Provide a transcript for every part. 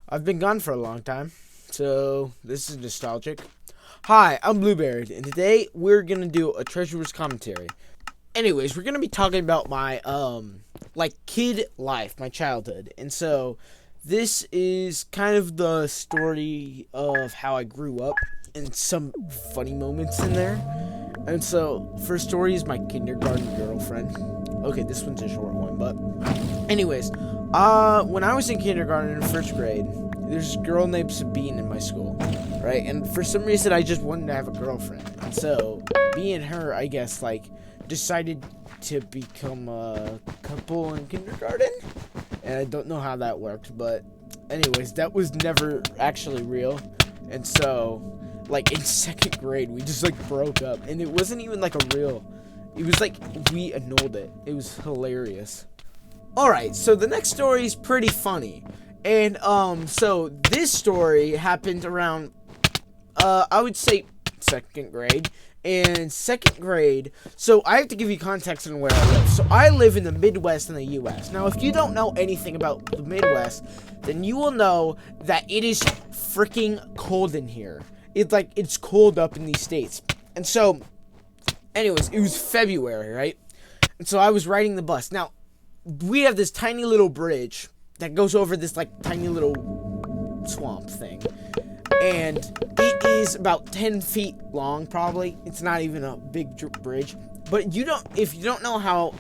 I've been gone for a long time, so this is nostalgic. Hi, I'm Blueberry, and today we're gonna do a Treasure Wars commentary. Anyways, we're gonna be talking about my kid life, my childhood, and so this is kind of the story of how I grew up, and some funny moments in there. And so, first story is my kindergarten girlfriend. Okay, this one's a short one, but anyways, when I was in kindergarten in first grade, there's a girl named Sabine in my school, right? And for some reason, I just wanted to have a girlfriend. And so, me and her, I guess, decided to become a couple in kindergarten. And I don't know how that worked, but anyways, that was never actually real. And so, in second grade, we just, broke up. And it wasn't even, it was we annulled it. It was hilarious. Alright, so the next story is pretty funny. And, so this story happened around, I would say second grade. And second grade, so I have to give you context on where I live. So I live in the Midwest in the U.S. Now, if you don't know anything about the Midwest, then you will know that it is freaking cold in here. It's cold up in these states. And so, anyways, it was February, right? And so I was riding the bus. Now, we have this tiny little bridge that goes over this, tiny little swamp thing. And it is about 10 feet long, probably. It's not even a big bridge. But if you don't know how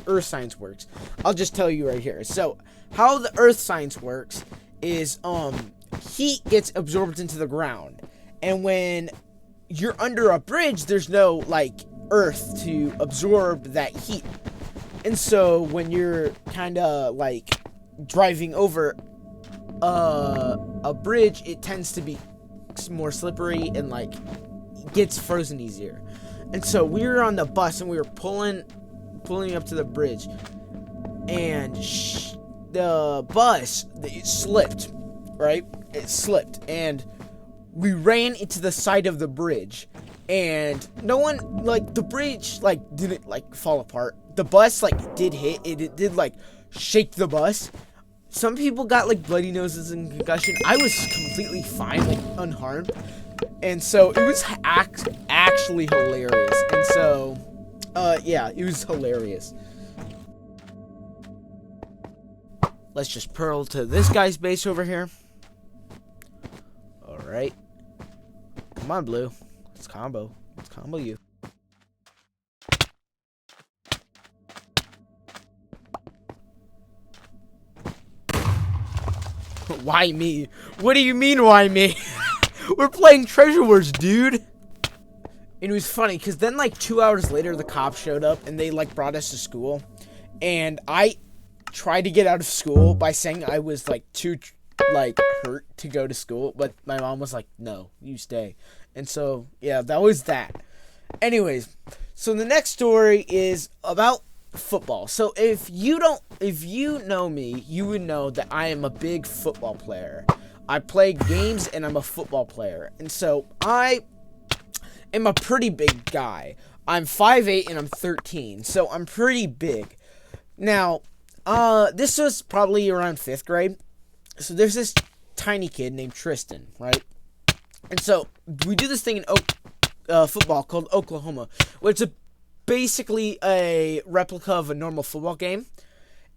earth science works, I'll just tell you right here. So, how the earth science works is, heat gets absorbed into the ground. And when you're under a bridge, there's no, earth to absorb that heat. And so, when you're kind of, driving over a bridge, it tends to be more slippery and gets frozen easier. And so we were on the bus and we were pulling up to the bridge, and the bus, it slipped, right? It slipped, and we ran into the side of the bridge, and no one, the bridge didn't fall apart. The bus did hit it. It did shake the bus. Some people got bloody noses and concussion. I was completely fine, unharmed. And so it was actually hilarious. And so, yeah, it was hilarious. Let's just pearl to this guy's base over here. Alright. Come on, Blue. Let's combo. Let's combo you. Why me? What do you mean, why me? We're playing Treasure Wars, dude. And it was funny, because then, 2 hours later, the cops showed up, and they, brought us to school. And I tried to get out of school by saying I was, too, hurt to go to school. But my mom was like, no, you stay. And so, yeah, that was that. Anyways, so the next story is about football. So if you know me, you would know that I am a big football player. I play games and I'm a football player. And so I am a pretty big guy. I'm 5'8" and I'm 13. So I'm pretty big. Now, this was probably around 5th grade. So there's this tiny kid named Tristan, right? And so we do this thing in football called Oklahoma, which is basically a replica of a normal football game.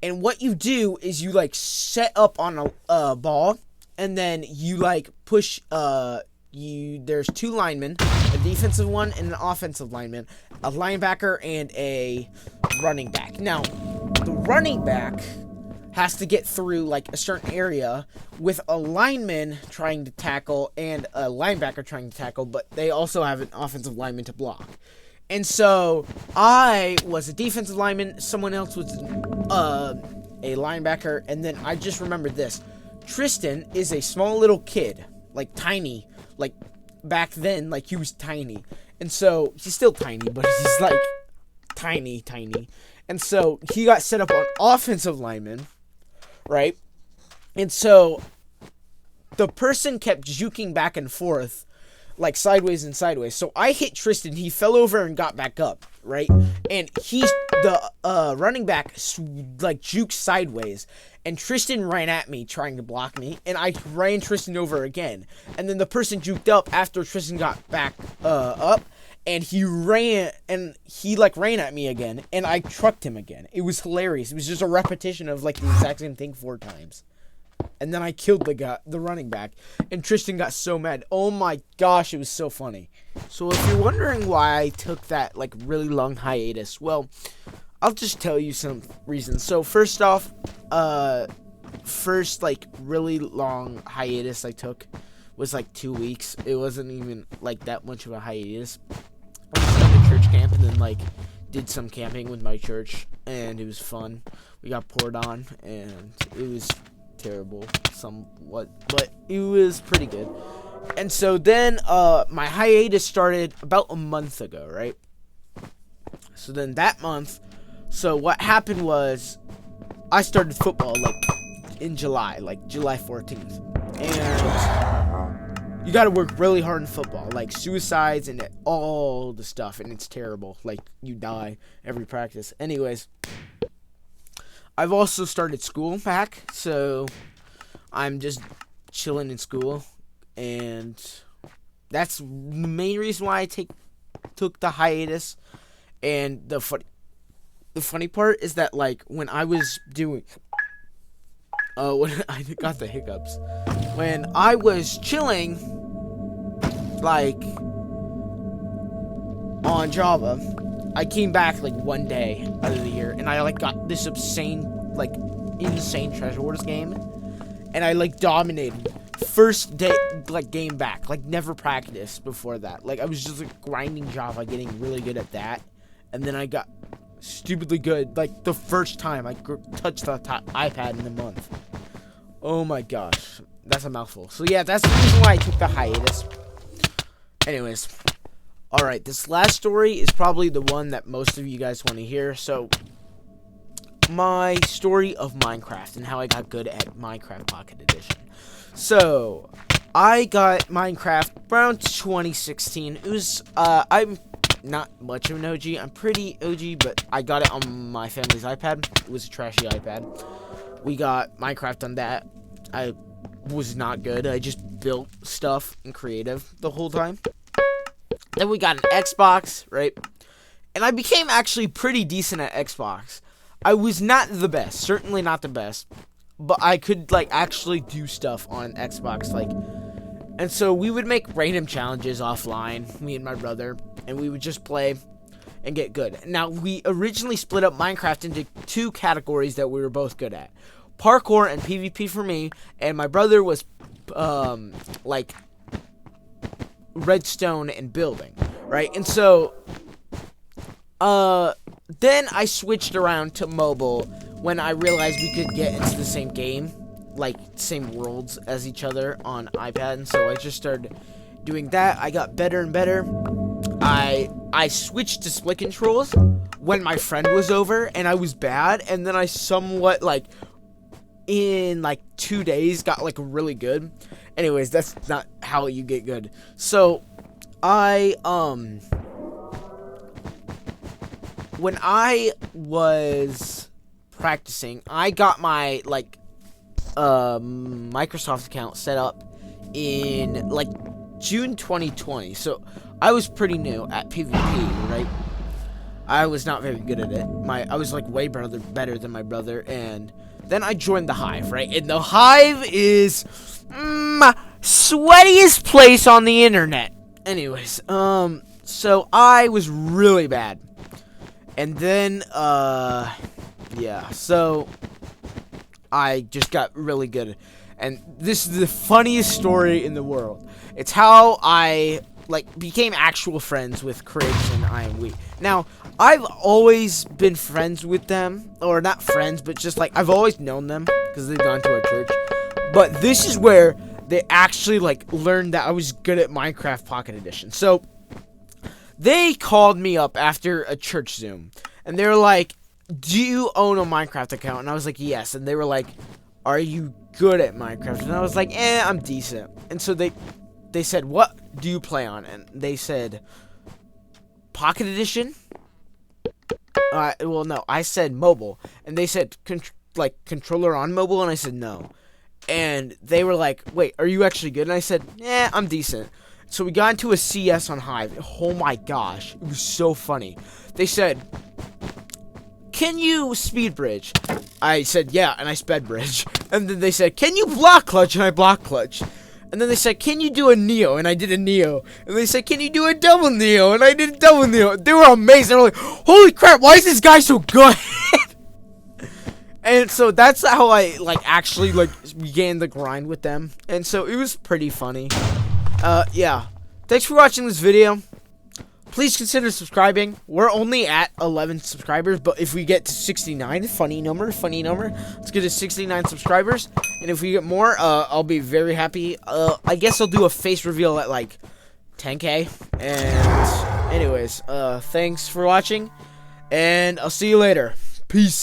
And what you do is you set up on a ball, and then you push there's 2 linemen, a defensive one and an offensive lineman, a linebacker and a running back. Now, the running back has to get through a certain area with a lineman trying to tackle and a linebacker trying to tackle, but they also have an offensive lineman to block. And so, I was a defensive lineman, someone else was a linebacker, and then I just remembered this. Tristan is a small little kid, tiny, back then, he was tiny. And so, he's still tiny, but he's, tiny. And so, he got set up on offensive lineman, right? And so, the person kept juking back and forth, sideways and sideways. So I hit Tristan, he fell over and got back up. right? And the running back like juked sideways, and Tristan ran at me trying to block me, and I ran Tristan over again. And then the person juked up after Tristan got back up, and he ran at me again, and I trucked him again. It was hilarious. It was just a repetition of like the exact same thing 4 times. And then I killed the running back, and Tristan got so mad. Oh my gosh, it was so funny. So if you're wondering why I took that like really long hiatus, well, I'll just tell you some reasons. So first off, first like really long hiatus I took was like 2 weeks. It wasn't even like that much of a hiatus. I was at a church camp and then like did some camping with my church, and it was fun. We got poured on, and it was terrible somewhat, but it was pretty good. And so then my hiatus started about a month ago, right? So then that month, so what happened was I started football like in July, like July 14th. And you got to work really hard in football, like suicides and all the stuff, and it's terrible. Like you die every practice. Anyways, I've also started school back, so I'm just chilling in school, and that's the main reason why I took the hiatus. And the funny part is that like when I was doing when I got the hiccups, when I was chilling like on Java, I came back like one day out of the year, and I like got this insane Treasure Wars game, and I like dominated first day like game back, like never practiced before that. Like I was just like grinding Java, getting really good at that, and then I got stupidly good like the first time I touched the iPad in a month. Oh my gosh, that's a mouthful. So yeah, that's the reason why I took the hiatus. Anyways. Alright, this last story is probably the one that most of you guys want to hear. So, my story of Minecraft and how I got good at Minecraft Pocket Edition. So, I got Minecraft around 2016. It was, I'm not much of an OG. I'm pretty OG, but I got it on my family's iPad. It was a trashy iPad. We got Minecraft on that. I was not good. I just built stuff in creative the whole time. Then we got an Xbox, right? And I became actually pretty decent at Xbox. I was not the best, certainly not the best, but I could like actually do stuff on Xbox, like. And so we would make random challenges offline, me and my brother, and we would just play and get good. Now, we originally split up Minecraft into 2 categories that we were both good at. Parkour and PvP for me, and my brother was like redstone and building, right? And so then I switched around to mobile when I realized we could get into the same game, like same worlds as each other on iPad. And so I just started doing that. I got better and better. I switched to split controls when my friend was over, and I was bad, and then I somewhat like in like 2 days got like really good. Anyways, that's not how you get good. So when I was practicing, I got my like Microsoft account set up in like June 2020. So I was pretty new at PvP, right? I was not very good at it. I was like way better than my brother, and then I joined the Hive, right? And the Hive is sweatiest place on the internet. Anyways, so I was really bad. And then, yeah, so I just got really good. And this is the funniest story in the world. It's how I, like, became actual friends with Cribs and I Am Weak. Now, I've always been friends with them. Or not friends, but just, like, I've always known them because they've gone to our church. But this is where they actually, like, learned that I was good at Minecraft Pocket Edition. So, they called me up after a church Zoom. And they were like, do you own a Minecraft account? And I was like, yes. And they were like, are you good at Minecraft? And I was like, I'm decent. And so they said, what do you play on? And they said, Pocket Edition? Well, no, I said mobile, and they said like controller on mobile, and I said no. And they were like, wait, are you actually good? And I said, yeah, I'm decent. So we got into a CS on Hive. Oh my gosh, it was so funny. They said, can you speed bridge? I said, yeah, and I sped bridge. And then they said, can you block clutch? And I block clutch. And then they said, can you do a Neo? And I did a Neo. And they said, can you do a double Neo? And I did a double Neo. They were amazing. They were like, holy crap, why is this guy so good? And so that's how I, like, actually, like, began the grind with them. And so it was pretty funny. Yeah. Thanks for watching this video. Please consider subscribing. We're only at 11 subscribers, but if we get to 69, funny number, let's get to 69 subscribers. And if we get more, I'll be very happy. I guess I'll do a face reveal at, like, 10K. And anyways, thanks for watching, and I'll see you later. Peace.